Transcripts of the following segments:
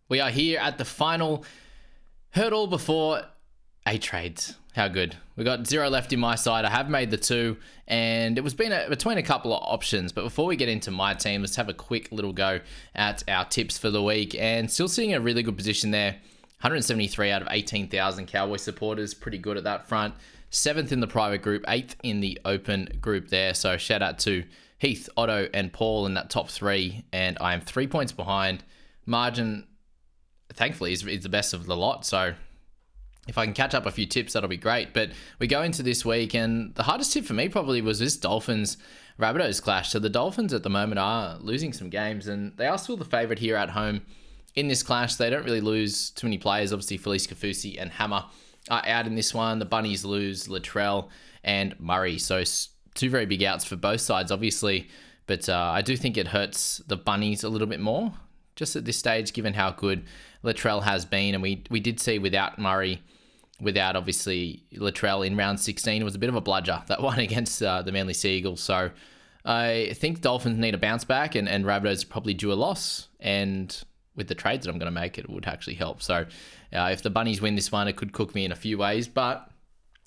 We are here at the final hurdle before A trades. How good. We got 0 left in my side. I have made the 2, and it was between a couple of options. But before we get into my team, let's have a quick little go at our tips for the week. And still sitting in a really good position there. 173 out of 18,000 Cowboy supporters. Pretty good at that front. 7th in the private group, 8th in the open group there. So shout out to Heath, Otto, and Paul in that top 3. And I am 3 points behind. Margin, thankfully, is the best of the lot. So if I can catch up a few tips, that'll be great. But we go into this week, and the hardest tip for me probably was this Dolphins-Rabbitohs clash. So the Dolphins at the moment are losing some games, and they are still the favourite here at home in this clash. They don't really lose too many players. Obviously, Felice Kaufusi and Hammer are out in this one. The Bunnies lose Latrell and Murray. So 2 very big outs for both sides, obviously. But I do think it hurts the Bunnies a little bit more just at this stage, given how good Latrell has been. And we did see without Murray, without obviously Latrell in round 16, it was a bit of a bludger, that one against the Manly Sea Eagles. So I think Dolphins need a bounce back, and Rabbitohs probably due a loss. And with the trades that I'm going to make, it would actually help. So if the Bunnies win this one, it could cook me in a few ways, but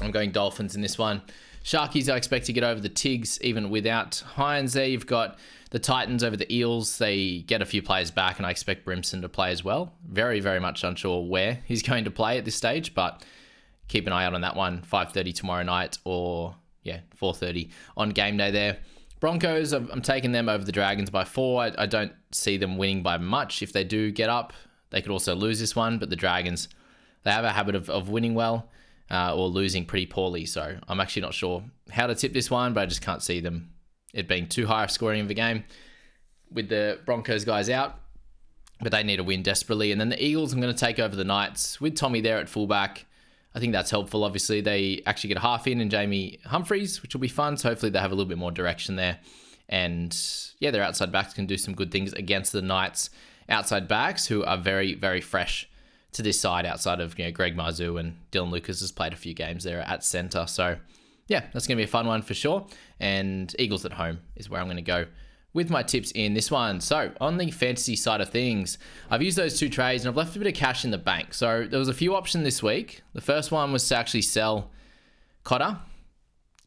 I'm going Dolphins in this one. Sharkies, I expect to get over the Tigs, even without Hines there. You've got the Titans over the Eels. They get a few players back, and I expect Brimson to play as well. Very, very much unsure where he's going to play at this stage, but keep an eye out on that one. 5:30 tomorrow night, or 4:30 on game day there. Broncos, I'm taking them over the Dragons by 4. I don't see them winning by much. If they do get up, they could also lose this one, but the Dragons, they have a habit of winning well or losing pretty poorly. So I'm actually not sure how to tip this one, but I just can't see them it being too high scoring of a game with the Broncos guys out. But they need a win desperately. And then the Eagles, I'm going to take over the Knights with Tommy there at fullback. I think that's helpful. Obviously, they actually get a half in Jamie Humphreys, which will be fun. So hopefully they have a little bit more direction there. And their outside backs can do some good things against the Knights outside backs, who are very, very fresh to this side outside of Greg Marzou, and Dylan Lucas has played a few games there at centre. So that's going to be a fun one for sure. And Eagles at home is where I'm going to go with my tips in this one. So on the fantasy side of things, I've used those 2 trades and I've left a bit of cash in the bank. So there was a few options this week. The first one was to actually sell Cotter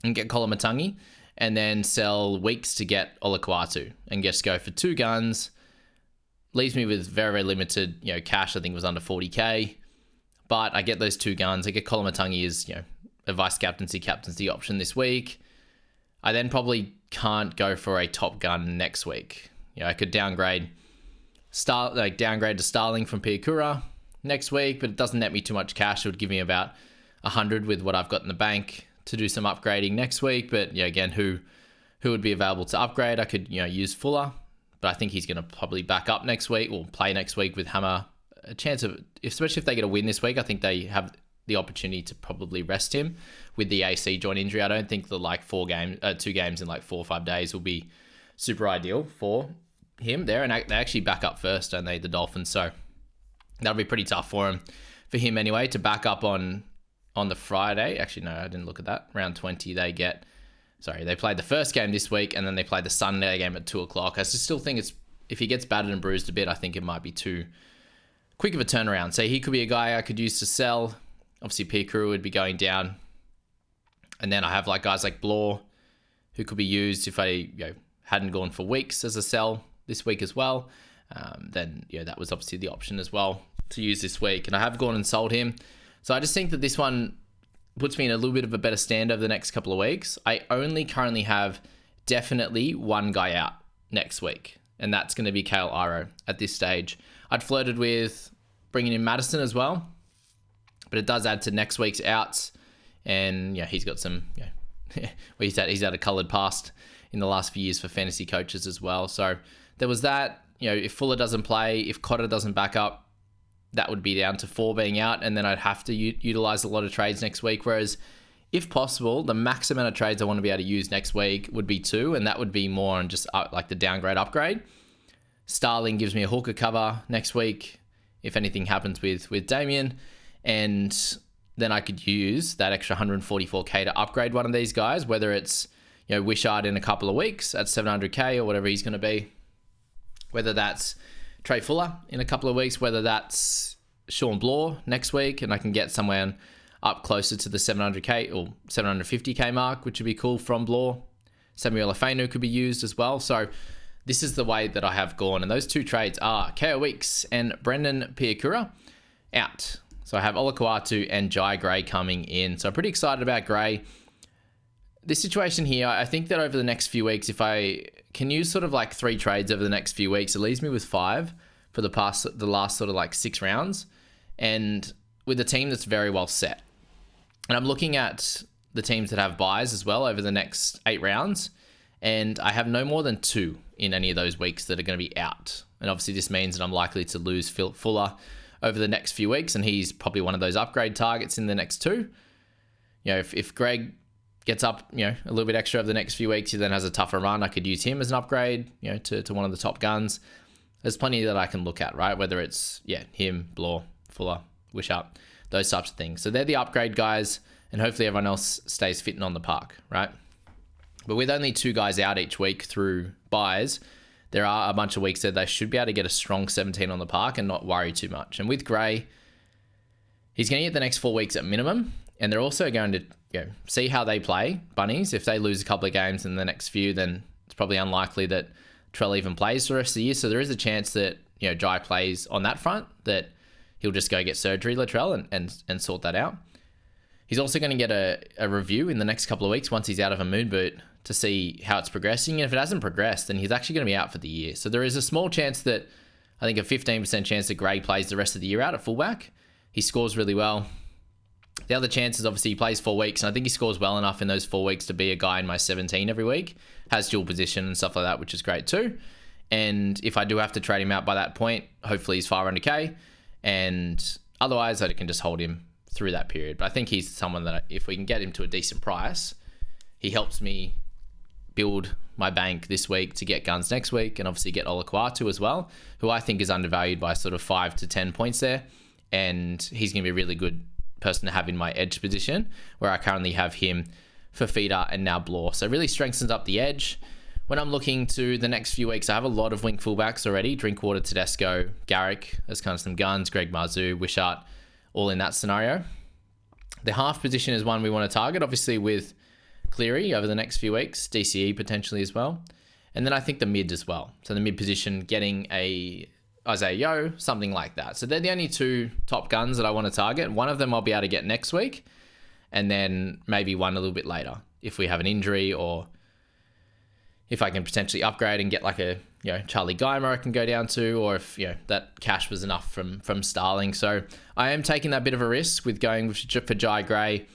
and get Kolomatangi, and then sell Weeks to get Olakuatu and just go for 2 guns. Leaves me with very, very limited, cash. I think it was under 40k, but I get those 2 guns. I get Kolomatangi as, a vice captaincy option this week. I then probably can't go for a top gun next week. I could downgrade to Starling from Piakura next week, but it doesn't net me too much cash. It would give me about 100 with what I've got in the bank to do some upgrading next week. But again, who would be available to upgrade? I could use Fuller, but I think he's going to probably back up next week or play next week with Hammer. A chance of, especially if they get a win this week, I think they have the opportunity to probably rest him with the AC joint injury. I don't think the 2 games in 4 or 5 days will be super ideal for him there. And they actually back up first, don't they, the Dolphins? So that'll be pretty tough for him anyway, to back up on the Friday. Actually, no, I didn't look at that. Round 20, they played the first game this week, and then they played the Sunday game at 2:00. I still think if he gets battered and bruised a bit, I think it might be too quick of a turnaround. So he could be a guy I could use to sell. Obviously, Piakura would be going down. And then I have guys like Blore, who could be used if I hadn't gone for Weeks as a sell this week as well. Then that was obviously the option as well to use this week. And I have gone and sold him. So I just think that this one puts me in a little bit of a better stand over the next couple of weeks. I only currently have definitely 1 guy out next week, and that's going to be Kale Iro at this stage. I'd flirted with bringing in Madison as well, but it does add to next week's outs. And he's got some, he's had a coloured past in the last few years for fantasy coaches as well. So there was that. If Fuller doesn't play, if Cotter doesn't back up, that would be down to 4 being out, and then I'd have to utilize a lot of trades next week. Whereas, if possible, the max amount of trades I want to be able to use next week would be 2, and that would be more on just the downgrade upgrade. Starling gives me a hooker cover next week if anything happens with Damien, and then I could use that extra 144k to upgrade one of these guys, whether it's Wishart in a couple of weeks at 700k or whatever he's going to be, whether that's Trey Fuller in a couple of weeks, whether that's Sean Bloor next week and I can get someone up closer to the 700k or 750k mark, which would be cool from Bloor. Samuel Afenu could be used as well. So this is the way that I have gone. And those two trades are KO Weeks and Brendan Piakura out. So I have Olakau'atu and Jai Gray coming in. So I'm pretty excited about Gray. This situation here, I think that over the next few weeks, if I can use sort of like 3 trades over the next few weeks, it leaves me with 5 for the last sort of like 6 rounds. And with a team that's very well set. And I'm looking at the teams that have buys as well over the next 8 rounds. And I have no more than 2 in any of those weeks that are going to be out. And obviously this means that I'm likely to lose Phil Fuller over the next few weeks. And he's probably one of those upgrade targets in the next 2. You know, if Greg gets up, you know, a little bit extra over the next few weeks, he then has a tougher run, I could use him as an upgrade, you know, to one of the top guns. There's plenty that I can look at, right? Whether it's, him, Bloor, Fuller, Wishart, those types of things. So they're the upgrade guys, and hopefully everyone else stays fit and on the park, right? But with only 2 guys out each week through buys, there are a bunch of weeks that they should be able to get a strong 17 on the park and not worry too much. And with Gray, he's going to get the next 4 weeks at minimum, and they're also going to see how they play, Bunnies. If they lose a couple of games in the next few, then it's probably unlikely that Trell even plays the rest of the year. So there is a chance that, Jai plays on that front, that he'll just go get surgery, Latrell, and sort that out. He's also going to get a review in the next couple of weeks once he's out of a moon boot to see how it's progressing. And if it hasn't progressed, then he's actually going to be out for the year. So there is a small chance that, I think a 15% chance that Gray plays the rest of the year out at fullback. He scores really well. The other chance is obviously he plays 4 weeks, and I think he scores well enough in those 4 weeks to be a guy in my 17 every week. Has dual position and stuff like that, which is great too. And if I do have to trade him out by that point, hopefully he's 500k. And otherwise, I can just hold him through that period. But I think he's someone that if we can get him to a decent price, he helps me build my bank this week to get guns next week, and obviously get Olakau'atu as well, who I think is undervalued by sort of 5 to 10 points there. And he's going to be a really good person to have in my edge position, where I currently have him, Fafita, and now Bloor. So it really strengthens up the edge. When I'm looking to the next few weeks, I have a lot of wing fullbacks already. Drinkwater, Tedesco, Garrick, there's kind of some guns, Greg Marzhew, Wishart, all in that scenario. The half position is one we want to target, obviously with Cleary over the next few weeks, DCE potentially as well. And then I think the mid as well. So the mid position, getting a Isaiah Yeo, something like that. So they're the only 2 top guns that I want to target. One of them I'll be able to get next week, and then maybe one a little bit later if we have an injury, or if I can potentially upgrade and get like a Charlie Geimer I can go down to, or if that cash was enough from Starling. So I am taking that bit of a risk with going for Jai Gray.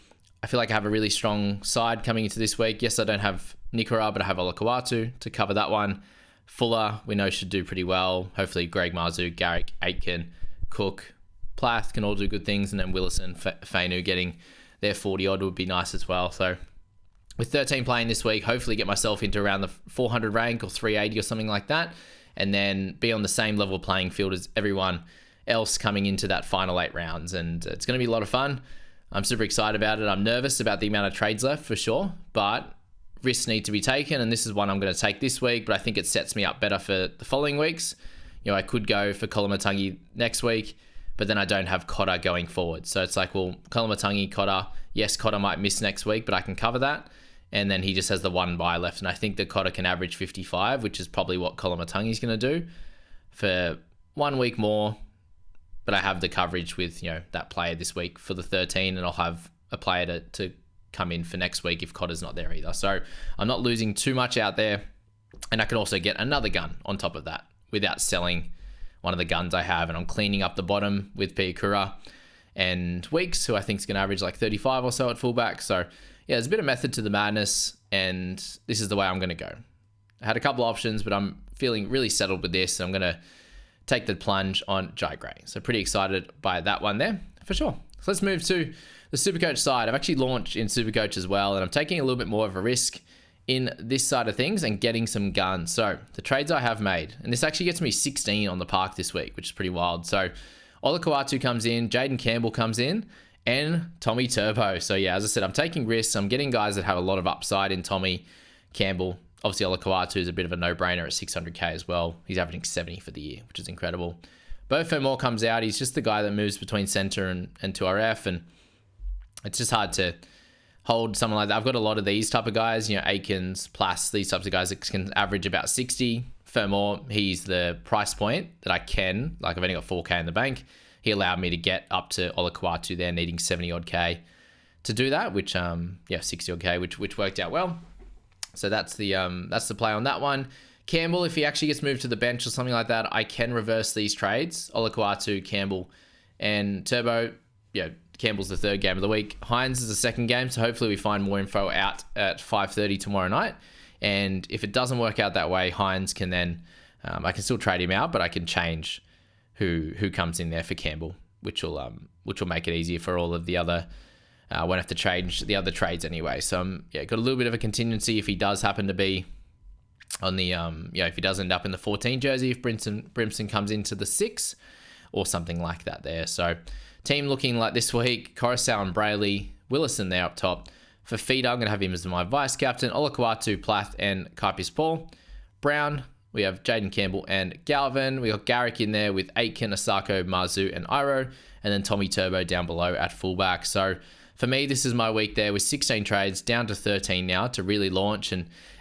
I feel like I have a really strong side coming into this week. Yes, I don't have Nikora, but I have Olakau'atu to cover that one. Fuller, we know, should do pretty well. Hopefully Greg Marzhew, Garrick, Aitken, Cook, Plath can all do good things. And then Willison, Fainu getting their 40 odd would be nice as well. So with 13 playing this week, hopefully get myself into around the 400 rank or 380 or something like that. And then be on the same level playing field as everyone else coming into that final 8 rounds. And it's going to be a lot of fun. I'm super excited about it. I'm nervous about the amount of trades left for sure, but risks need to be taken, and this is one I'm going to take this week, but I think it sets me up better for the following weeks. I could go for Koloamatangi next week, but then I don't have Cotter going forward. So it's like, well, Koloamatangi, Cotter, yes, Cotter might miss next week, but I can cover that. And then he just has the 1 bye left, and I think that Cotter can average 55, which is probably what Koloamatangi is going to do for 1 week more. But I have the coverage with, that player this week for the 13, and I'll have a player to come in for next week if Cotter's not there either. So I'm not losing too much out there. And I can also get another gun on top of that without selling one of the guns I have. And I'm cleaning up the bottom with Piakura and Weeks, who I think is going to average like 35 or so at fullback. So yeah, there's a bit of method to the madness, and this is the way I'm going to go. I had a couple options, but I'm feeling really settled with this. I'm going to take the plunge on Jai Gray. So pretty excited by that one there for sure. So let's move to the Supercoach side. I've actually launched in Supercoach as well, and I'm taking a little bit more of a risk in this side of things and getting some guns. So the trades I have made, and this actually gets me 16 on the park this week, which is pretty wild. So Olakau'atu comes in, Jaden Campbell comes in, and Tommy Turbo. So yeah, as I said, I'm taking risks. I'm getting guys that have a lot of upside in Tommy, Campbell, obviously Olakau'atu is a bit of a no-brainer at 600k as well. He's averaging 70 for the year, which is incredible. Beau Fermor comes out. He's just the guy that moves between center and 2RF, and it's just hard to hold someone like that. I've got a lot of these type of guys, Aikens, Plas, these types of guys that can average about 60. Fermor, he's the price point that I can, like I've only got 4k in the bank. He allowed me to get up to Olakau'atu there, needing 70 odd k to do that, which 60 odd k, which worked out well. So that's the play on that one. Campbell, if he actually gets moved to the bench or something like that, I can reverse these trades. Olakau'atu, Campbell, and Turbo. Campbell's the third game of the week. Hines is the second game, so hopefully we find more info out at 5:30 tomorrow night. And if it doesn't work out that way, Hines can then, I can still trade him out, but I can change who comes in there for Campbell, which will make it easier for all of the other. I won't have to change the other trades anyway. So got a little bit of a contingency if he does happen to be on the if he does end up in the 14 jersey, if Brimson comes into the 6 or something like that there. So team looking like this week: Coruscant and Brayley, Willison there up top. For Feeder, I'm going to have him as my vice captain. Olakau'atu, Plath, and Kaipis Paul. Brown, we have Jaden Campbell and Galvin. We got Garrick in there with Aitken, Asako, Marzu, and Iro. And then Tommy Turbo down below at fullback. So for me, this is my week there with 16 trades down to 13 now to really launch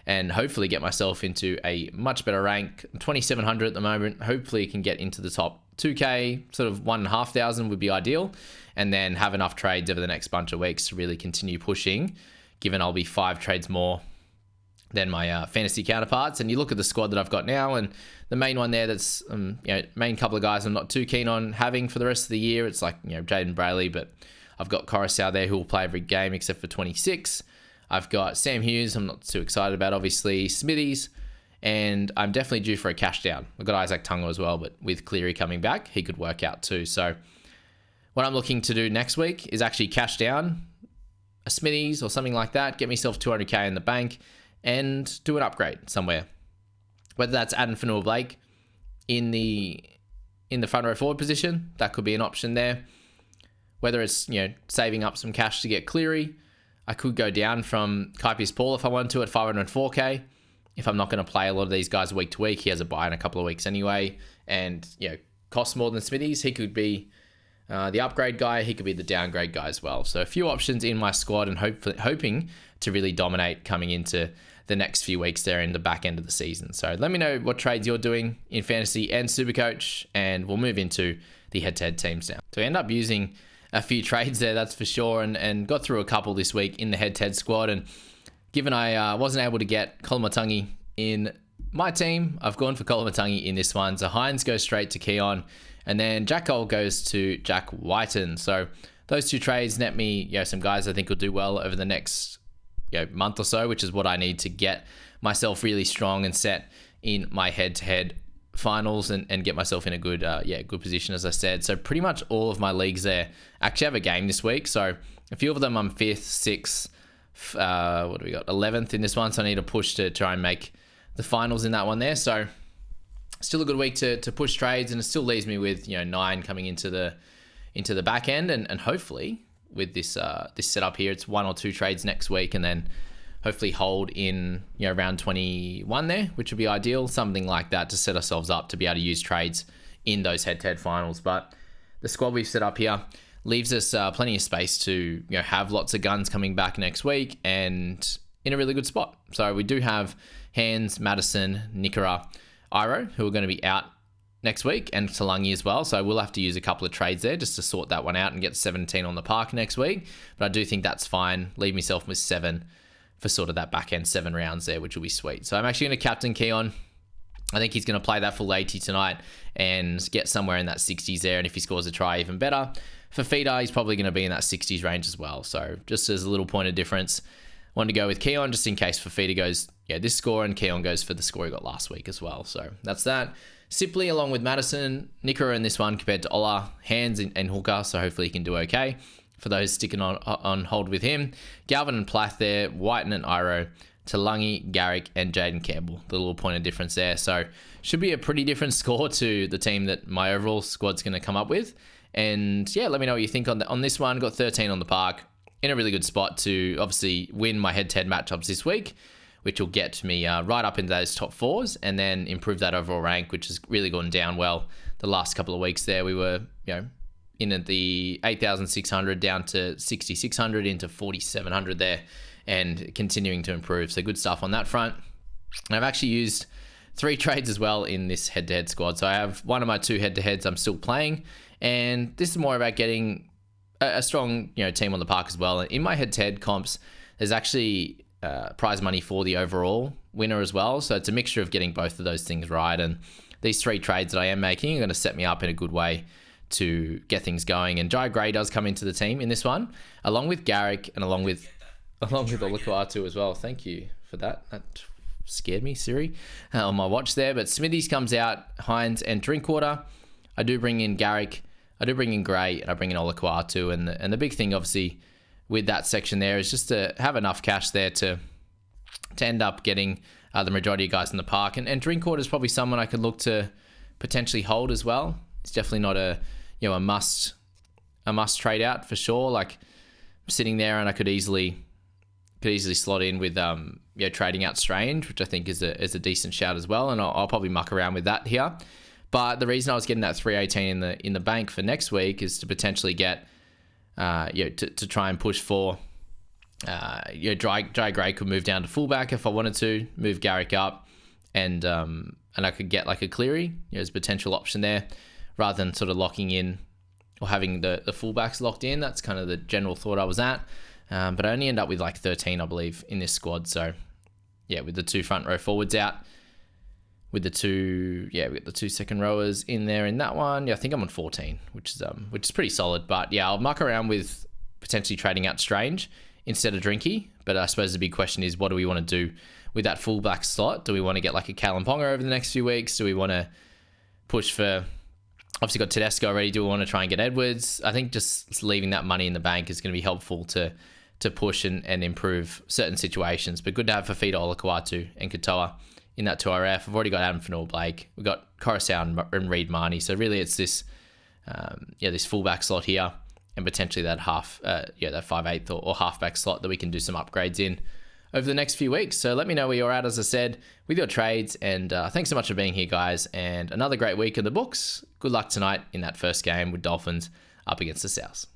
and hopefully get myself into a much better rank. 2,700 at the moment. Hopefully can get into the top 2k, sort of 1,500 would be ideal. And then have enough trades over the next bunch of weeks to really continue pushing, given I'll be 5 trades more than my fantasy counterparts. And you look at the squad that I've got now, and the main one there that's, main couple of guys I'm not too keen on having for the rest of the year. It's like, Jaden Brayley, but I've got Coruscant there who will play every game except for 26. I've got Sam Hughes, I'm not too excited about, obviously. Smithies, and I'm definitely due for a cash down. I've got Isaac Tungo as well, but with Cleary coming back, he could work out too. So what I'm looking to do next week is actually cash down a Smithies or something like that, get myself 200k in the bank, and do an upgrade somewhere. Whether that's Adam Fanua-Blake in the front row forward position, that could be an option there. Whether it's saving up some cash to get Cleary, I could go down from Kaipis Paul if I wanted to at 504k. If I'm not going to play a lot of these guys week to week, he has a bye in a couple of weeks anyway, and costs more than Smithies. He could be the upgrade guy, he could be the downgrade guy as well. So a few options in my squad, and hoping to really dominate coming into the next few weeks there in the back end of the season. So let me know what trades you're doing in fantasy and Supercoach, and we'll move into the head-to-head teams now. So I end up using a few trades there, that's for sure, and got through a couple this week in the head-to-head squad. And given I wasn't able to get Koloamatangi in my team, I've gone for Koloamatangi in this one. So Hines goes straight to Keon, and then Jack Cole goes to Jack Whiten. So those two trades net me, some guys I think will do well over the next month or so, which is what I need to get myself really strong and set in my head-to-head finals and get myself in a good position, as I said. So pretty much all of my leagues there actually have a game this week. So a few of them I'm 5th, 6th, what do we got? 11th in this one. So I need to push to try and make the finals in that one there. So still a good week to push trades, and it still leaves me with 9 coming into the back end, and hopefully with this setup here, it's 1 or 2 trades next week, and then hopefully hold in around 21 there, which would be ideal, something like that, to set ourselves up to be able to use trades in those head-to-head finals. But the squad we've set up here leaves us plenty of space to have lots of guns coming back next week and in a really good spot. So we do have Hands, Madison, Nikora, Iro, who are going to be out next week, and Talangi as well. So we'll have to use a couple of trades there just to sort that one out and get 17 on the park next week. But I do think that's fine. Leave myself with 7 for sort of that back end 7 rounds there, which will be sweet. So I'm actually going to captain Keon. I think he's going to play that full 80 tonight and get somewhere in that 60s there. And if he scores a try, even better. For Feeder, he's probably going to be in that 60s range as well. So just as a little point of difference, wanted to go with Keon just in case for Feeder goes this score, and Keon goes for the score he got last week as well. So that's that. Sipley along with Madison, Nikora in this one compared to Ola, Hands and Hooker. So hopefully he can do okay for those sticking on hold with him. Galvin and Plath there, Whiten and Iro, Talangi, Garrick, and Jaden Campbell. The little point of difference there. So should be a pretty different score to the team that my overall squad's going to come up with. And let me know what you think on this one. Got 13 on the park, in a really good spot to obviously win my head-to-head matchups this week. which will get me right up into those top fours and then improve that overall rank, which has really gone down well the last couple of weeks there. We were, in at the 8,600 down to 6,600 into 4,700 there and continuing to improve. So good stuff on that front. And I've actually used 3 trades as well in this head-to-head squad. So I have one of my 2 head-to-heads I'm still playing, and this is more about getting a strong team on the park as well. And in my head-to-head comps, there's actually prize money for the overall winner as well. So it's a mixture of getting both of those things right. And these 3 trades that I am making are going to set me up in a good way to get things going. And Jai Gray does come into the team in this one, along with Garrick and along with Olukwatu as well. Thank you for that. That scared me, Siri, on my watch there. But Smithies comes out, Hines and Drinkwater. I do bring in Garrick, I do bring in Gray, and I bring in Olukwatu. And the big thing, obviously, with that section there is just to have enough cash there to end up getting the majority of guys in the park. And Drinkwater is probably someone I could look to potentially hold as well. It's definitely not a must trade out for sure. Like, I'm sitting there and I could easily slot in with trading out Strange, which I think is a decent shout as well, and I'll probably muck around with that here. But the reason I was getting that 318 in the bank for next week is to potentially get to try and push for Jai Gray could move down to fullback if I wanted to, move Garrick up, and I could get like a Cleary as a potential option there, rather than sort of locking in or having the fullbacks locked in. That's kind of the general thought I was at. But I only end up with like 13, I believe, in this squad. So, with the 2 front row forwards out, with the 2, we got the 2 second rowers in there in that one. I think I'm on 14, which is pretty solid. But I'll muck around with potentially trading out Strange instead of Drinky. But I suppose the big question is, what do we want to do with that fullback slot? Do we want to get like a Callum Ponga over the next few weeks? Do we want to push for... Obviously got Tedesco already. Do we want to try and get Edwards? I think just leaving that money in the bank is going to be helpful to push and improve certain situations. But good to have Fafita, Olukwatu and Katoa in that 2RF. I've already got Adam Fanua-Blake. We've got Coruscant and Reid Marnie. So really it's this this fullback slot here and potentially that that 5/8 or halfback slot that we can do some upgrades in over the next few weeks. So let me know where you're at, as I said, with your trades. And thanks so much for being here, guys. And another great week in the books. Good luck tonight in that first game with Dolphins up against the Souths.